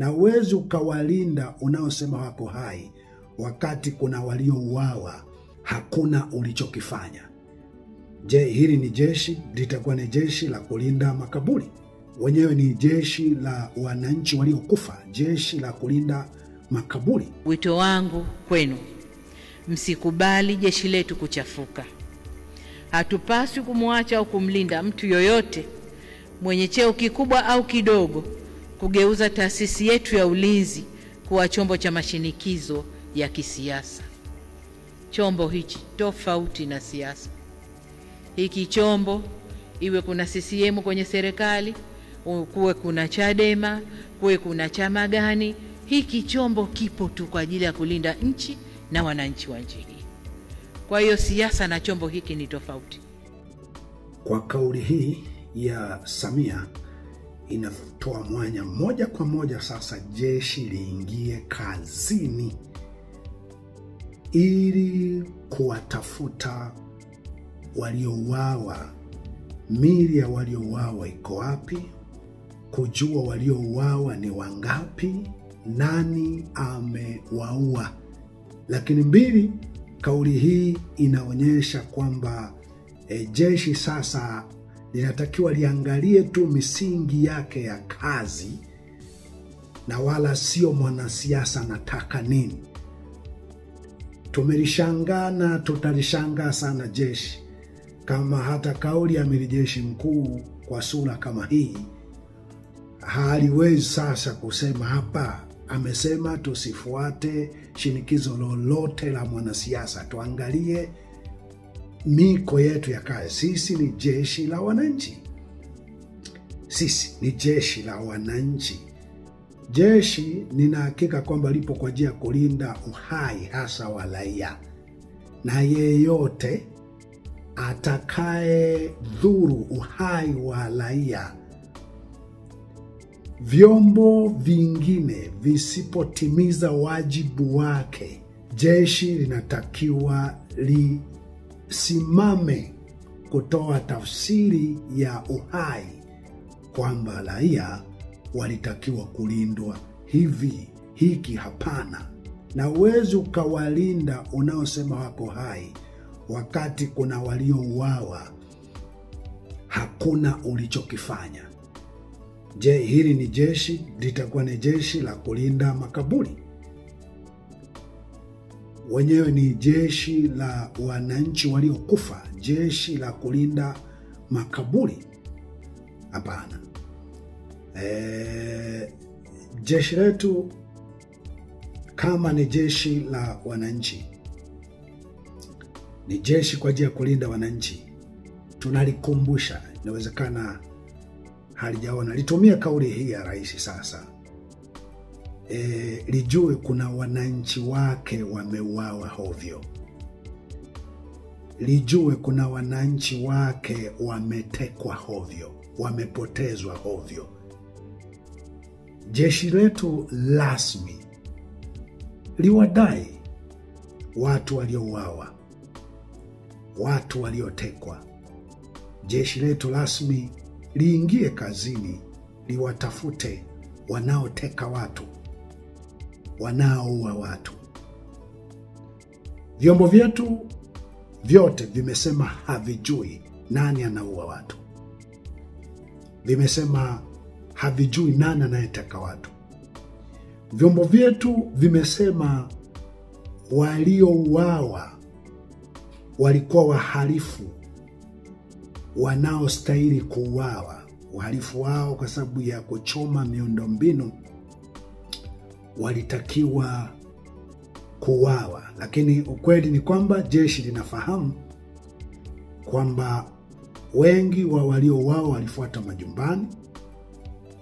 na uwezi ukawalinda unaosema wako hai wakati kuna waliouawa, hakuna ulichokifanya. Je, hili ni jeshi? Litakuwa ni jeshi la kulinda makaburi? Wenyewe ni jeshi la wananchi waliokufa, jeshi la kulinda makaburi. Wito wangu kwenu, msikubali jeshi letu kuchafuka. Hatupaswi kumwacha au kumlinda mtu yoyote mwenye cheo kikubwa au kidogo kugeuza taasisi yetu ya ulinzi kuwa chombo cha mashinikizo ya kisiasa. Chombo hichi tofauti na siasa. Hiki chombo, iwe kuna CCM kwenye serikali, kuwe kuna Chadema, kuwe kuna chama gani, hiki chombo kipo tu kwa ajili ya kulinda nchi na wananchi wa nchi hii. Kwa hiyo siasa na chombo hiki ni tofauti. Kwa kauli hii ya Samia inatoa mwanya moja kwa moja sasa jeshi liingie kazini ili kuwatafuta waliouawa. Miili ya waliouawa iko wapi? Kujua waliouawa ni wangapi, nani amewaua. Lakini mbili, kauli hii inaonyesha kwamba jeshi sasa linatakiwa liangalie tu misingi yake ya kazi na wala sio mwanasiasa nataka nini. Tumelishangaa na tutalishangaa sana jeshi kama hata kauli ya amiri jeshi mkuu kwa sura kama hii haliwezi sasa kusema hapa amesema tusifuate shinikizo lolote la mwanasiasa, tuangalie miko yetu ya kazi. Sisi ni jeshi la wananchi. Sisi ni jeshi la wananchi. Jeshi nina hakika kwamba lipo kwa ajili ya kulinda uhai hasa wa raia, na yeyote atakaye dhuru uhai wa raia, vyombo vingine visipotimiza wajibu wake, jeshi linatakiwa lisimame kutoa tafsiri ya uhai kwamba raia walitakiwa kulindwa hivi, hiki hapana. Na uwezi ukawalinda unaosema wako hai wakati kuna waliouawa, hakuna ulichokifanya. Je, hili ni jeshi? Litakuwa ni jeshi la kulinda makaburi? Wenyewe ni jeshi la wananchi waliokufa, jeshi la kulinda makaburi? Hapana. Jeshi letu kama ni jeshi la wananchi, ni jeshi kwa ajili ya kulinda wananchi, tunalikumbusha, inawezekana halijaona, litumia kauli hii ya rais sasa. Lijue kuna wananchi wake wameuawa hovyo. Lijue kuna wananchi wake wametekwa hovyo, wamepotezwa hovyo. Jeshi letu rasmi liwadai watu waliouawa, watu waliotekwa. Jeshi letu rasmi liingie kazini, liwatafute wanaoteka watu, wanaoua watu. Vyombo vyetu vyote vimesema havijui nani anaua watu. Vimesema havijui nani anayeteka watu. Vyombo vyetu vimesema waliouawa walikuwa wahalifu wanaostahili kuuawa. Uhalifu wao kwa sababu ya kuchoma miundombinu walitakiwa kuuawa. Lakini ukweli ni kwamba jeshi linafahamu kwamba wengi wa waliouawa walifuata majumbani.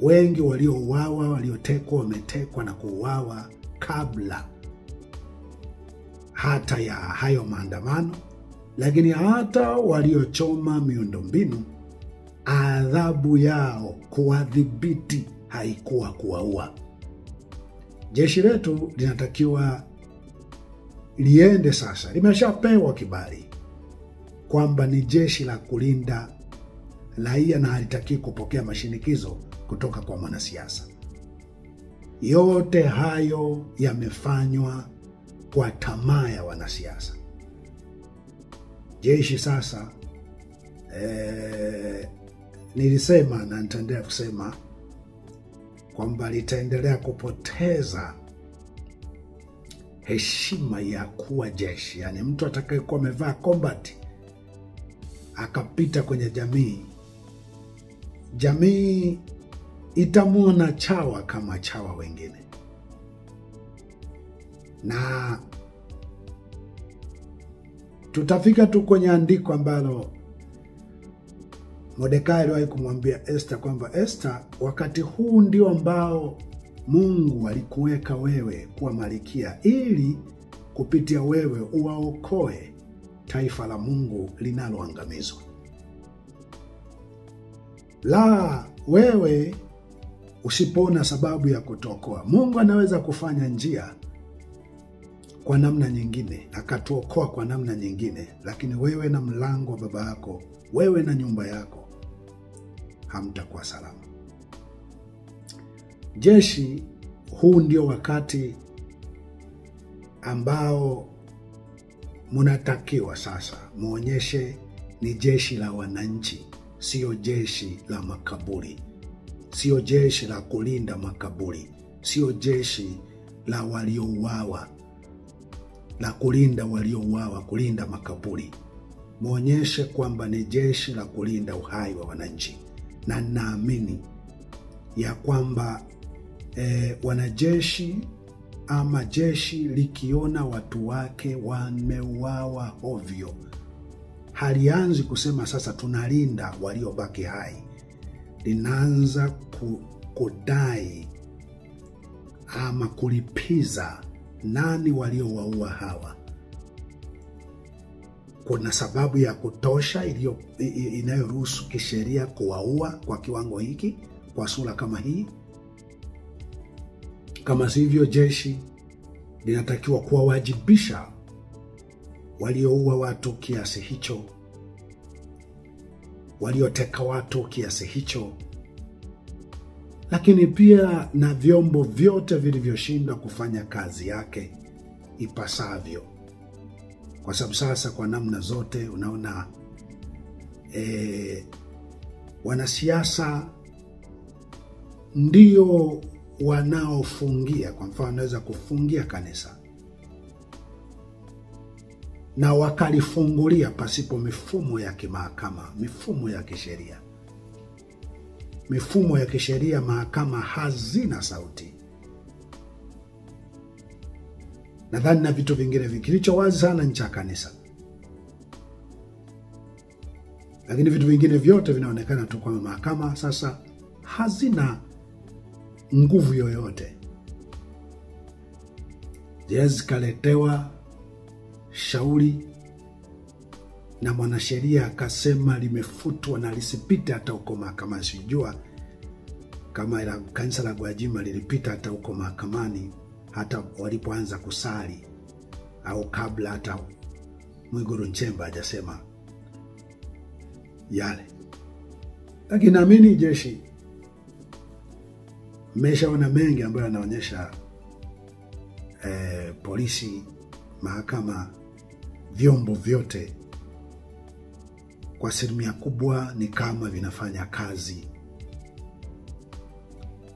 Wengi waliouawa, waliotekwa, wametekwa na kuuawa kabla hata ya hayo maandamano. Lakini hata waliochoma miundombinu, adhabu yao kuwadhibiti haikuwa kuwaua. Jeshi letu linatakiwa liende sasa, limeshapewa kibali kwamba ni jeshi la kulinda raia na halitaki kupokea mashinikizo kutoka kwa mwanasiasa. Yote hayo yamefanywa kwa tamaa ya wanasiasa. Jeshi sasa, nilisema na nitaendelea kusema kwamba litaendelea kupoteza heshima ya kuwa jeshi. Yani mtu atakayekuwa amevaa combat akapita kwenye jamii itamuona chawa kama chawa wengine. Na tutafika tu kwenye andiko ambalo Mordekai aliwahi kumwambia Esther kwamba Esther, wakati huu ndio ambao Mungu alikuweka wewe kuwa malkia ili kupitia wewe uwaokoe taifa la Mungu linaloangamizwa. La wewe usipoona sababu ya kutokoa, Mungu anaweza kufanya njia kwa namna nyingine, akatuokoa kwa namna nyingine, lakini wewe na mlango wa baba yako, wewe na nyumba yako hamtakuwa salama. Jeshi, huu ndio wakati ambao mnatakiwa sasa muonyeshe ni jeshi la wananchi, sio jeshi la makaburi, sio jeshi la kulinda makaburi, sio jeshi la waliouawa, la kulinda waliouawa, kulinda makaburi. Muonyeshe kwamba ni jeshi la kulinda uhai wa wananchi. Na naamini ya kwamba wanajeshi ama jeshi likiona watu wake wameuawa ovyo, halianzi kusema sasa tunalinda waliobaki hai. Linaanza kudai ama kulipiza nani waliowaua hawa. Kuna sababu ya kutosha inayoruhusu kisheria kuwaua kwa kiwango hiki, kwa sura kama hii? Kama sivyo, jeshi linatakiwa kuwawajibisha walioua watu kiasi hicho, walioteka watu kiasi hicho, lakini pia na vyombo vyote vilivyoshindwa kufanya kazi yake ipasavyo. Kwa sababu sasa kwa namna zote unaona wanasiasa ndio wanaofungia. Kwa mfano, wanaweza kufungia kanisa na wakalifungulia pasipo mifumo ya kimahakama, mifumo ya kisheria. Mifumo ya kisheria, mahakama hazina sauti. Nadhani na vitu vingine kilicho wazi sana ni cha kanisa. Lakini vitu vingine vyote vinaonekana tu kwa mahakama sasa hazina nguvu yoyote. Jezi kaletewa shauri na mwanasheria akasema limefutwa na lisipite hata huko mahakamani. Sijua kama ila kanisa la Gwajima lilipita hata huko mahakamani hata walipoanza kusali, au kabla hata Mwigulu Nchemba hajasema yale. Lakini naamini jeshi mmeshaona mengi ambayo yanaonyesha polisi, mahakama, vyombo vyote kwa asilimia kubwa ni kama vinafanya kazi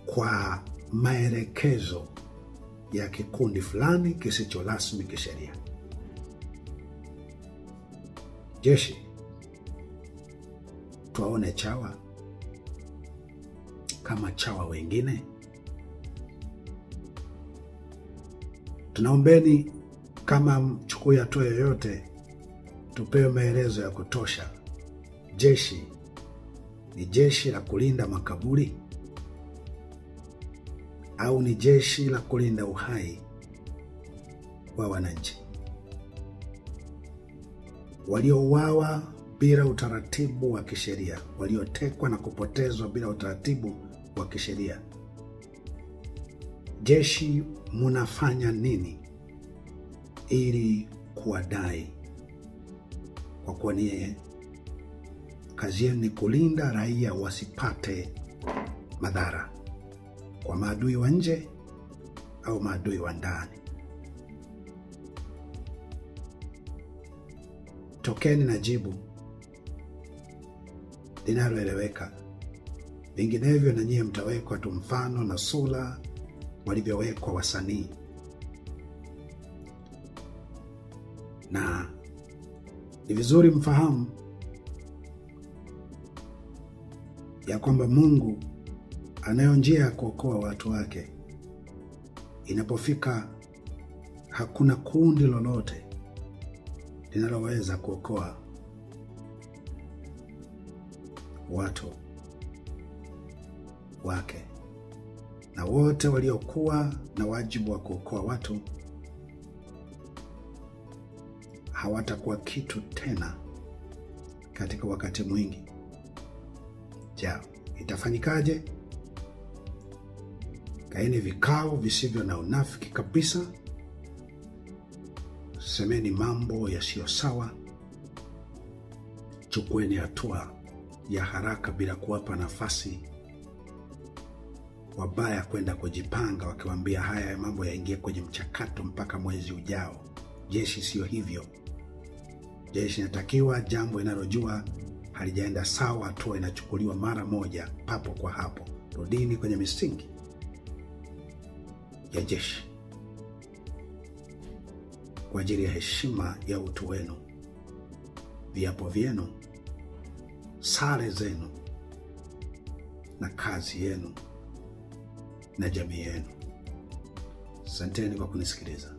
kwa maelekezo ya kikundi fulani kisicho rasmi kisheria. Jeshi tuwaone chawa kama chawa wengine. Tunaombeni kama mchukue hatua yoyote, tupewe maelezo ya kutosha. Jeshi ni jeshi la kulinda makaburi au ni jeshi la kulinda uhai wa wananchi waliouawa bila utaratibu wa kisheria, waliotekwa na kupotezwa bila utaratibu wa kisheria? Jeshi mnafanya nini ili kuwadai? Kwa kuwa ni kazi yenu ni kulinda raia wasipate madhara kwa maadui wa nje au maadui wa ndani. Tokeni na jibu linaloeleweka, vinginevyo na nyie mtawekwa tu mfano na sura walivyowekwa wasanii. Na ni vizuri mfahamu ya kwamba Mungu anayo njia ya kuokoa watu wake. Inapofika hakuna kundi lolote linaloweza kuokoa watu wake, na wote waliokuwa na wajibu wa kuokoa watu hawatakuwa kitu tena katika wakati mwingi. Itafanyikaje? Kaeni vikao visivyo na unafiki kabisa. Semeni mambo yasiyo sawa. Chukueni hatua ya haraka bila kuwapa nafasi wabaya kwenda kujipanga wakiwaambia haya mambo yaingie kwenye mchakato mpaka mwezi ujao. Jeshi sio hivyo. Jeshi inatakiwa jambo inalojua halijaenda sawa, hatua inachukuliwa mara moja, papo kwa hapo. Rudini kwenye misingi ya jeshi kwa ajili ya heshima ya utu wenu, viapo vyenu, sare zenu, na kazi yenu na jamii yenu. Asanteni kwa kunisikiliza.